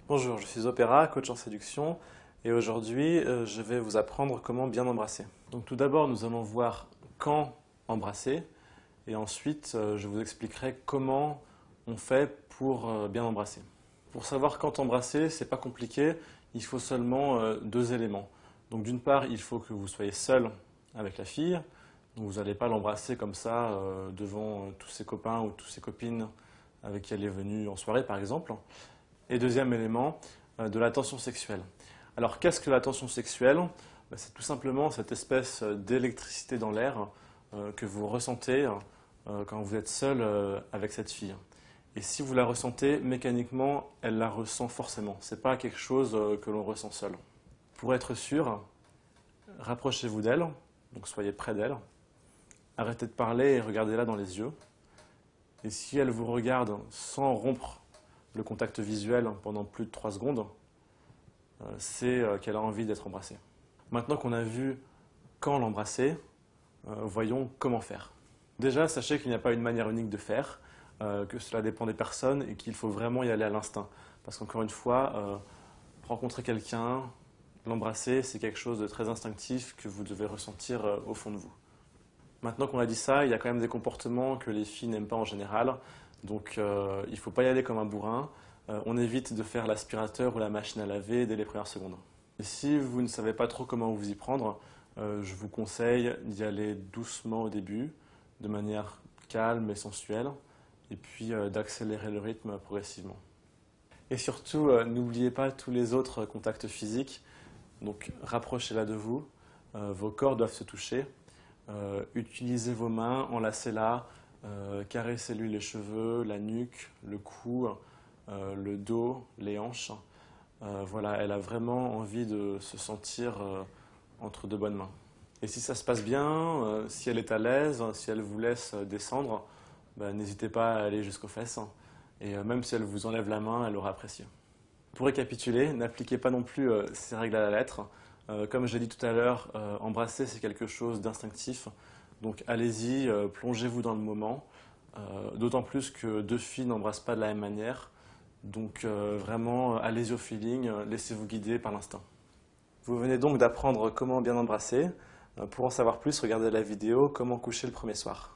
Bonjour, je suis Opéra, coach en séduction, et aujourd'hui je vais vous apprendre comment bien embrasser. Donc tout d'abord nous allons voir quand embrasser, et ensuite je vous expliquerai comment on fait pour bien embrasser. Pour savoir quand embrasser, c'est pas compliqué, il faut seulement deux éléments. Donc d'une part, il faut que vous soyez seul avec la fille, donc vous n'allez pas l'embrasser comme ça devant tous ses copains ou toutes ses copines avec qui elle est venue en soirée par exemple. Et deuxième élément, de la tension sexuelle. Alors qu'est-ce que la tension sexuelle? C'est tout simplement cette espèce d'électricité dans l'air que vous ressentez quand vous êtes seul avec cette fille. Et si vous la ressentez, mécaniquement, elle la ressent forcément. Ce n'est pas quelque chose que l'on ressent seul. Pour être sûr, rapprochez-vous d'elle, donc soyez près d'elle. Arrêtez de parler et regardez-la dans les yeux. Et si elle vous regarde sans rompre le contact visuel pendant plus de 3 secondes, c'est qu'elle a envie d'être embrassée. Maintenant qu'on a vu quand l'embrasser, voyons comment faire. Déjà, sachez qu'il n'y a pas une manière unique de faire, que cela dépend des personnes et qu'il faut vraiment y aller à l'instinct. Parce qu'encore une fois, rencontrer quelqu'un, l'embrasser, c'est quelque chose de très instinctif que vous devez ressentir au fond de vous. Maintenant qu'on a dit ça, il y a quand même des comportements que les filles n'aiment pas en général. Donc il ne faut pas y aller comme un bourrin. On évite de faire l'aspirateur ou la machine à laver dès les premières secondes. Et si vous ne savez pas trop comment vous y prendre, je vous conseille d'y aller doucement au début, de manière calme et sensuelle, et puis d'accélérer le rythme progressivement. Et surtout, n'oubliez pas tous les autres contacts physiques. Donc rapprochez-la de vous, vos corps doivent se toucher. Utilisez vos mains, enlacez-la, caressez-lui les cheveux, la nuque, le cou, le dos, les hanches. Voilà, elle a vraiment envie de se sentir entre de bonnes mains. Et si ça se passe bien, si elle est à l'aise, si elle vous laisse descendre, n'hésitez pas à aller jusqu'aux fesses. Et même si elle vous enlève la main, elle aura apprécié. Pour récapituler, n'appliquez pas non plus ces règles à la lettre. Comme j'ai dit tout à l'heure, embrasser c'est quelque chose d'instinctif. Donc allez-y, plongez-vous dans le moment. D'autant plus que deux filles n'embrassent pas de la même manière. Donc vraiment, allez-y au feeling, laissez-vous guider par l'instinct. Vous venez donc d'apprendre comment bien embrasser. Pour en savoir plus, regardez la vidéo Comment coucher le premier soir.